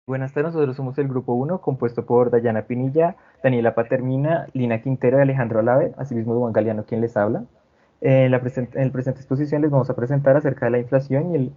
Buenas tardes, nosotros somos el grupo uno, compuesto por Dayana Pinilla, Daniela Patermina, Lina Quintero y Alejandro Alave, asimismo Juan Galeano quien les habla. En la presente exposición les vamos a presentar acerca de la inflación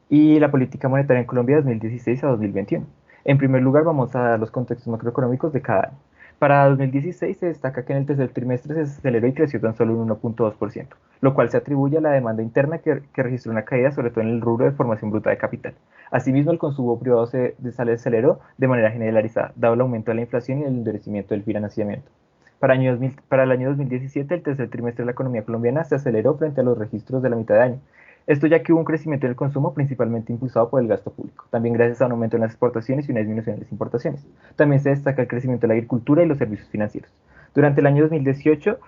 y la política monetaria en Colombia de 2016 a 2021. En primer lugar, vamos a dar los contextos macroeconómicos de cada año. Para 2016 se destaca que en el tercer trimestre se aceleró y creció tan solo un 1.2%, lo cual se atribuye a la demanda interna que registró una caída sobre todo en el rubro de formación bruta de capital. Asimismo, el consumo privado se aceleró de manera generalizada, dado el aumento de la inflación y el endurecimiento del financiamiento. Para el año 2017, el tercer trimestre de la economía colombiana se aceleró frente a los registros de la mitad de año. Esto ya que hubo un crecimiento en el consumo principalmente impulsado por el gasto público, también gracias a un aumento en las exportaciones y una disminución en las importaciones. También se destaca el crecimiento de la agricultura y los servicios financieros. Durante el año 2018,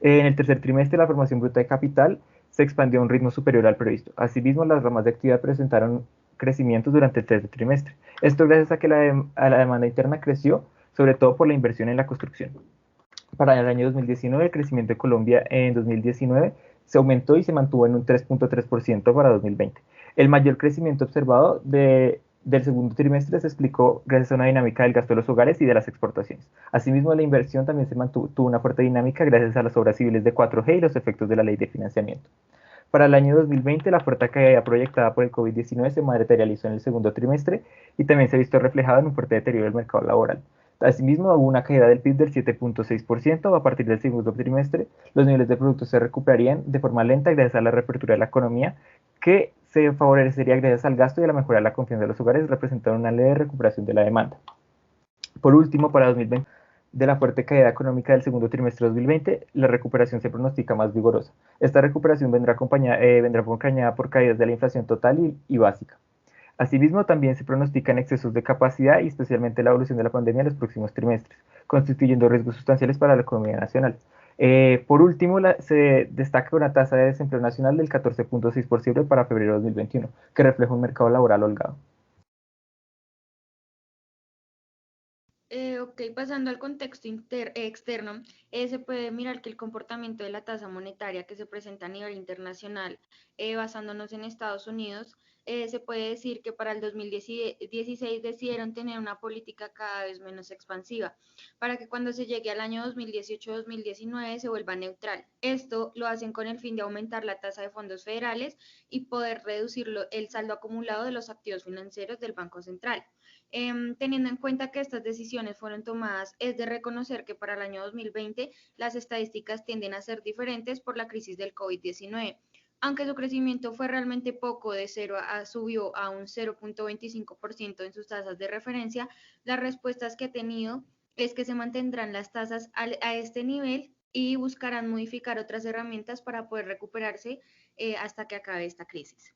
en el tercer trimestre, la formación bruta de capital se expandió a un ritmo superior al previsto. Asimismo, las ramas de actividad presentaron crecimientos durante el tercer trimestre. Esto gracias a que a la demanda interna creció, sobre todo por la inversión en la construcción. Para el año 2019, el crecimiento de Colombia en 2019 se aumentó y se mantuvo en un 3.3% para 2020. El mayor crecimiento observado del segundo trimestre se explicó gracias a una dinámica del gasto de los hogares y de las exportaciones. Asimismo, la inversión también tuvo una fuerte dinámica gracias a las obras civiles de 4G y los efectos de la ley de financiamiento. Para el año 2020, la fuerte caída proyectada por el COVID-19 se materializó en el segundo trimestre y también se ha visto reflejado en un fuerte deterioro del mercado laboral. Asimismo, hubo una caída del PIB del 7.6% a partir del segundo trimestre. Los niveles de productos se recuperarían de forma lenta gracias a la reapertura de la economía, que se favorecería gracias al gasto y a la mejora de la confianza de los hogares, representando una leve recuperación de la demanda. Por último, para 2020, de la fuerte caída económica del segundo trimestre de 2020, la recuperación se pronostica más vigorosa. Esta recuperación vendrá acompañada por caídas de la inflación total y básica. Asimismo, también se pronostican excesos de capacidad y especialmente la evolución de la pandemia en los próximos trimestres, constituyendo riesgos sustanciales para la economía nacional. Por último, se destaca una tasa de desempleo nacional del 14.6% para febrero de 2021, que refleja un mercado laboral holgado. Ok, pasando al contexto externo, se puede mirar que el comportamiento de la tasa monetaria que se presenta a nivel internacional, basándonos en Estados Unidos, se puede decir que para el 2016 decidieron tener una política cada vez menos expansiva, para que cuando se llegue al año 2018-2019 se vuelva neutral. Esto lo hacen con el fin de aumentar la tasa de fondos federales y poder reducir el saldo acumulado de los activos financieros del Banco Central. Teniendo en cuenta que estas decisiones fueron tomadas, es de reconocer que para el año 2020 las estadísticas tienden a ser diferentes por la crisis del COVID-19. Aunque su crecimiento fue realmente poco, de 0 subió a un 0.25% en sus tasas de referencia, las respuestas que ha tenido es que se mantendrán las tasas a este nivel y buscarán modificar otras herramientas para poder recuperarse hasta que acabe esta crisis.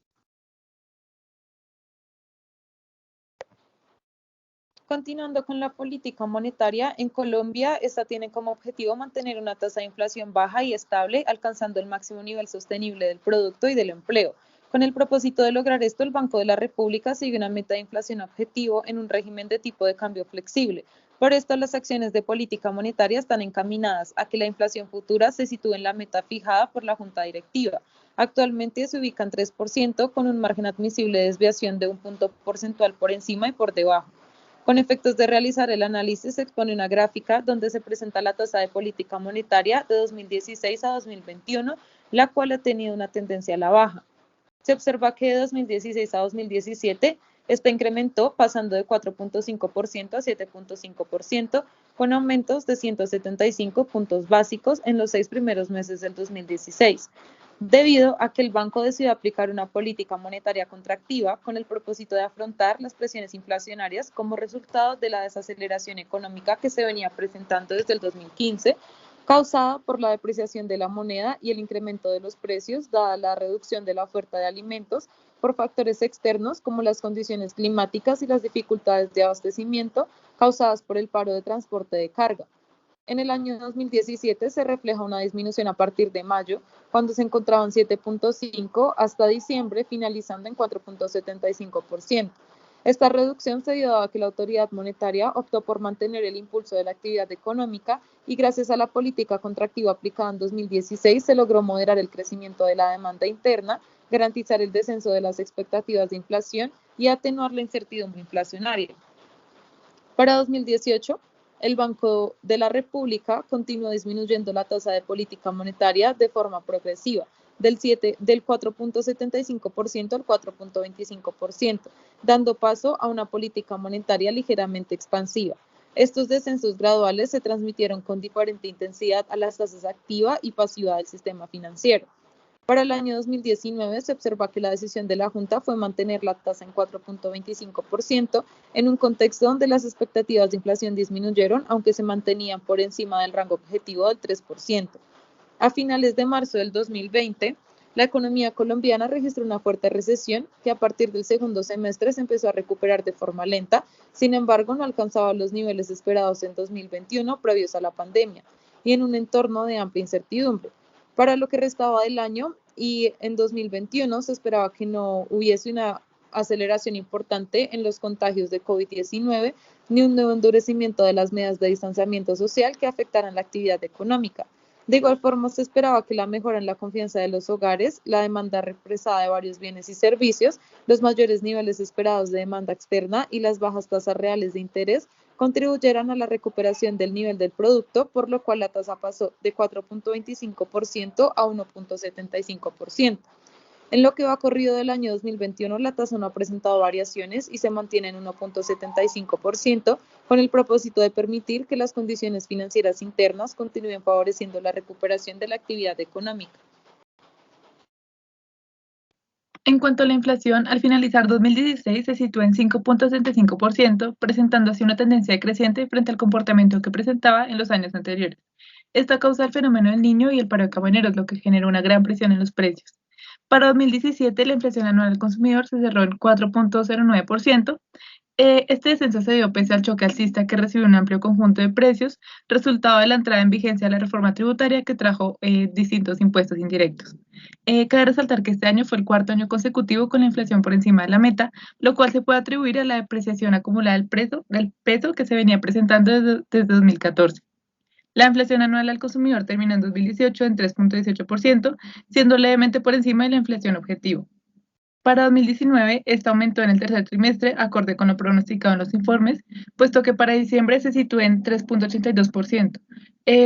Continuando con la política monetaria, en Colombia, esta tiene como objetivo mantener una tasa de inflación baja y estable, alcanzando el máximo nivel sostenible del producto y del empleo. Con el propósito de lograr esto, el Banco de la República sigue una meta de inflación objetivo en un régimen de tipo de cambio flexible. Por esto, las acciones de política monetaria están encaminadas a que la inflación futura se sitúe en la meta fijada por la Junta Directiva. Actualmente se ubica en 3%, con un margen admisible de desviación de un punto porcentual por encima y por debajo. Con efectos de realizar el análisis, se expone una gráfica donde se presenta la tasa de política monetaria de 2016 a 2021, la cual ha tenido una tendencia a la baja. Se observa que de 2016 a 2017, esta incrementó pasando de 4.5% a 7.5%, con aumentos de 175 puntos básicos en los 6 primeros meses del 2016, debido a que el banco decidió aplicar una política monetaria contractiva con el propósito de afrontar las presiones inflacionarias como resultado de la desaceleración económica que se venía presentando desde el 2015, causada por la depreciación de la moneda y el incremento de los precios, dada la reducción de la oferta de alimentos por factores externos como las condiciones climáticas y las dificultades de abastecimiento causadas por el paro de transporte de carga. En el año 2017 se refleja una disminución a partir de mayo, cuando se encontraban 7.5 hasta diciembre, finalizando en 4.75%. Esta reducción se dio a que la autoridad monetaria optó por mantener el impulso de la actividad económica y gracias a la política contractiva aplicada en 2016 se logró moderar el crecimiento de la demanda interna, garantizar el descenso de las expectativas de inflación y atenuar la incertidumbre inflacionaria. Para 2018, el Banco de la República continuó disminuyendo la tasa de política monetaria de forma progresiva, del 4.75% al 4.25%, dando paso a una política monetaria ligeramente expansiva. Estos descensos graduales se transmitieron con diferente intensidad a las tasas activa y pasiva del sistema financiero. Para el año 2019 se observa que la decisión de la Junta fue mantener la tasa en 4.25% en un contexto donde las expectativas de inflación disminuyeron, aunque se mantenían por encima del rango objetivo del 3%. A finales de marzo del 2020, la economía colombiana registró una fuerte recesión que a partir del segundo semestre se empezó a recuperar de forma lenta, sin embargo no alcanzaba los niveles esperados en 2021 previos a la pandemia y en un entorno de amplia incertidumbre. Para lo que restaba del año y en 2021 se esperaba que no hubiese una aceleración importante en los contagios de COVID-19 ni un nuevo endurecimiento de las medidas de distanciamiento social que afectaran la actividad económica. De igual forma, se esperaba que la mejora en la confianza de los hogares, la demanda represada de varios bienes y servicios, los mayores niveles esperados de demanda externa y las bajas tasas reales de interés contribuyeran a la recuperación del nivel del producto, por lo cual la tasa pasó de 4.25% a 1.75%. En lo que va corrido del año 2021, la tasa no ha presentado variaciones y se mantiene en 1.75%, con el propósito de permitir que las condiciones financieras internas continúen favoreciendo la recuperación de la actividad económica. En cuanto a la inflación, al finalizar 2016 se situó en 5.65%, presentando así una tendencia creciente frente al comportamiento que presentaba en los años anteriores. Esto causa el fenómeno del Niño y el paro de camioneros, lo que generó una gran presión en los precios. Para 2017, la inflación anual del consumidor se cerró en 4.09%. Este descenso se dio pese al choque alcista que recibió un amplio conjunto de precios, resultado de la entrada en vigencia de la reforma tributaria que trajo distintos impuestos indirectos. Cabe resaltar que este año fue el cuarto año consecutivo con la inflación por encima de la meta, lo cual se puede atribuir a la depreciación acumulada del peso que se venía presentando desde 2014. La inflación anual al consumidor terminó en 2018 en 3.18%, siendo levemente por encima de la inflación objetivo. Para 2019, esta aumentó en el tercer trimestre, acorde con lo pronosticado en los informes, puesto que para diciembre se sitúa en 3.82%.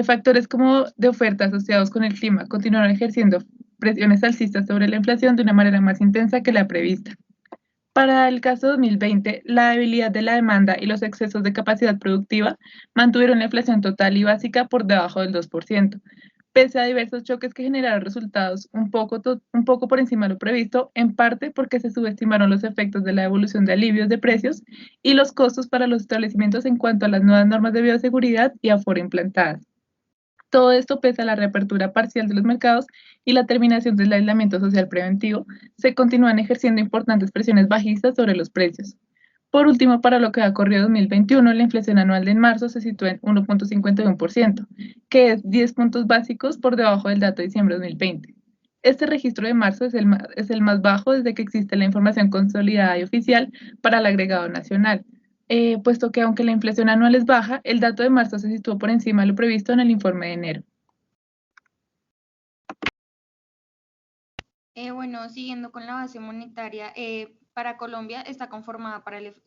Factores como de oferta asociados con el clima continuaron ejerciendo presiones alcistas sobre la inflación de una manera más intensa que la prevista. Para el caso 2020, la debilidad de la demanda y los excesos de capacidad productiva mantuvieron la inflación total y básica por debajo del 2%, pese a diversos choques que generaron resultados un poco por encima de lo previsto, en parte porque se subestimaron los efectos de la evolución de alivios de precios y los costos para los establecimientos en cuanto a las nuevas normas de bioseguridad y aforo implantadas. Todo esto, pese a la reapertura parcial de los mercados y la terminación del aislamiento social preventivo, se continúan ejerciendo importantes presiones bajistas sobre los precios. Por último, para lo que ha corrido 2021, la inflación anual de marzo se sitúa en 1.51%, que es 10 puntos básicos por debajo del dato de diciembre de 2020. Este registro de marzo es el más bajo desde que existe la información consolidada y oficial para el agregado nacional, puesto que aunque la inflación anual es baja, el dato de marzo se situó por encima de lo previsto en el informe de enero. Bueno, siguiendo con la base monetaria, para Colombia está conformada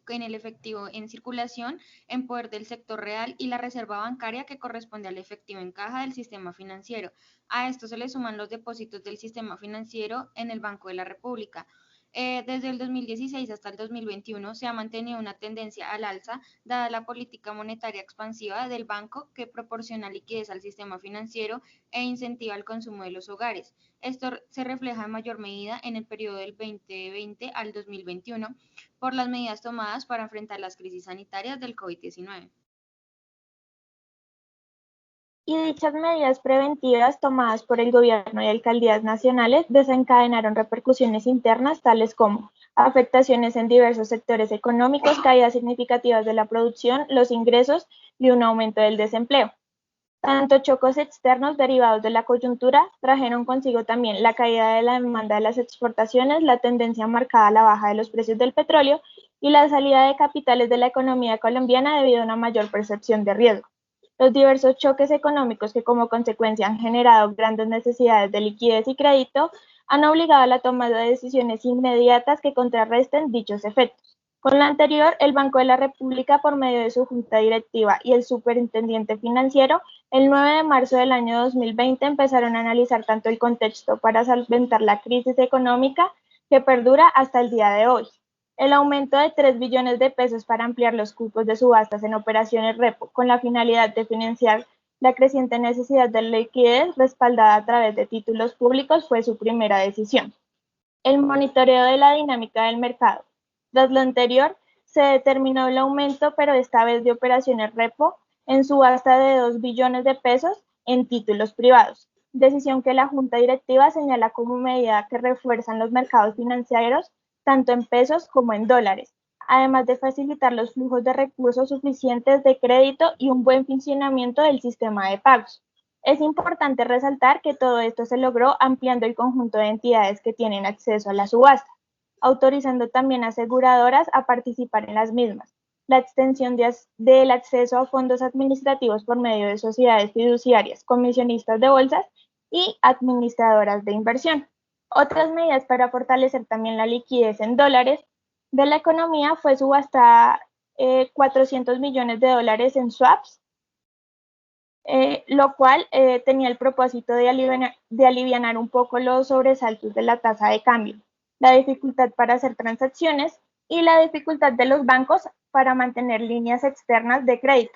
en el efectivo en circulación, en poder del sector real y la reserva bancaria que corresponde al efectivo en caja del sistema financiero. A esto se le suman los depósitos del sistema financiero en el Banco de la República. Desde el 2016 hasta el 2021 se ha mantenido una tendencia al alza, dada la política monetaria expansiva del banco que proporciona liquidez al sistema financiero e incentiva el consumo de los hogares. Esto se refleja en mayor medida en el periodo del 2020 al 2021 por las medidas tomadas para enfrentar las crisis sanitarias del COVID-19. Y dichas medidas preventivas tomadas por el gobierno y alcaldías nacionales desencadenaron repercusiones internas tales como afectaciones en diversos sectores económicos, caídas significativas de la producción, los ingresos y un aumento del desempleo. Tanto choques externos derivados de la coyuntura trajeron consigo también la caída de la demanda de las exportaciones, la tendencia marcada a la baja de los precios del petróleo y la salida de capitales de la economía colombiana debido a una mayor percepción de riesgo. Los diversos choques económicos que como consecuencia han generado grandes necesidades de liquidez y crédito han obligado a la toma de decisiones inmediatas que contrarresten dichos efectos. Con lo anterior, el Banco de la República, por medio de su junta directiva y el superintendente financiero, el 9 de marzo del año 2020 empezaron a analizar tanto el contexto para solventar la crisis económica que perdura hasta el día de hoy. El aumento de 3 billones de pesos para ampliar los cupos de subastas en operaciones repo con la finalidad de financiar la creciente necesidad de liquidez respaldada a través de títulos públicos fue su primera decisión. El monitoreo de la dinámica del mercado. Tras lo anterior, se determinó el aumento, pero esta vez de operaciones repo, en subasta de 2 billones de pesos en títulos privados, decisión que la Junta Directiva señala como medida que refuerzan los mercados financieros tanto en pesos como en dólares, además de facilitar los flujos de recursos suficientes de crédito y un buen funcionamiento del sistema de pagos. Es importante resaltar que todo esto se logró ampliando el conjunto de entidades que tienen acceso a la subasta, autorizando también a aseguradoras a participar en las mismas, la extensión del acceso a fondos administrativos por medio de sociedades fiduciarias, comisionistas de bolsas y administradoras de inversión. Otras medidas para fortalecer también la liquidez en dólares de la economía fue subastar 400 millones de dólares en swaps, lo cual tenía el propósito de alivianar un poco los sobresaltos de la tasa de cambio, la dificultad para hacer transacciones y la dificultad de los bancos para mantener líneas externas de crédito.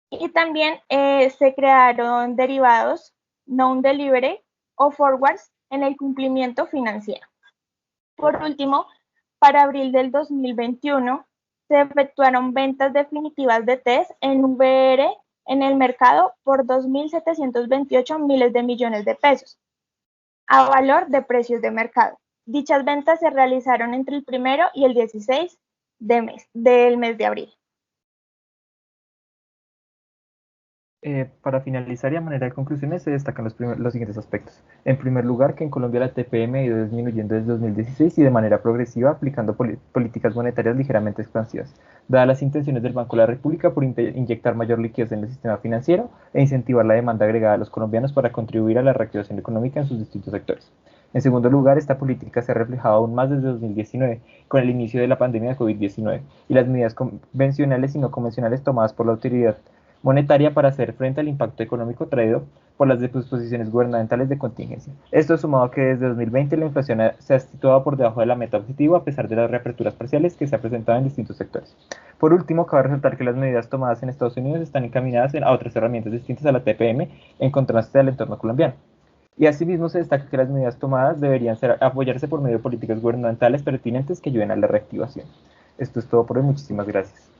Y también se crearon derivados non-delivery o forwards en el cumplimiento financiero. Por último, para abril del 2021, se efectuaron ventas definitivas de TES en VR en el mercado por 2.728 miles de millones de pesos, a valor de precios de mercado. Dichas ventas se realizaron entre el 1 y el 16 del mes de abril. Para finalizar y a manera de conclusiones se destacan los siguientes aspectos. En primer lugar, que en Colombia la TPM ha ido disminuyendo desde 2016 y de manera progresiva aplicando políticas monetarias ligeramente expansivas, dadas las intenciones del Banco de la República por inyectar mayor liquidez en el sistema financiero e incentivar la demanda agregada a los colombianos para contribuir a la reactivación económica en sus distintos sectores. En segundo lugar, esta política se ha reflejado aún más desde 2019, con el inicio de la pandemia de COVID-19 y las medidas convencionales y no convencionales tomadas por la autoridad monetaria para hacer frente al impacto económico traído por las disposiciones gubernamentales de contingencia. Esto sumado a que desde 2020 la inflación se ha situado por debajo de la meta objetiva a pesar de las reaperturas parciales que se han presentado en distintos sectores. Por último, cabe resaltar que las medidas tomadas en Estados Unidos están encaminadas a otras herramientas distintas a la TPM en contraste al entorno colombiano. Y asimismo se destaca que las medidas tomadas deberían apoyarse por medio de políticas gubernamentales pertinentes que ayuden a la reactivación. Esto es todo por hoy, muchísimas gracias.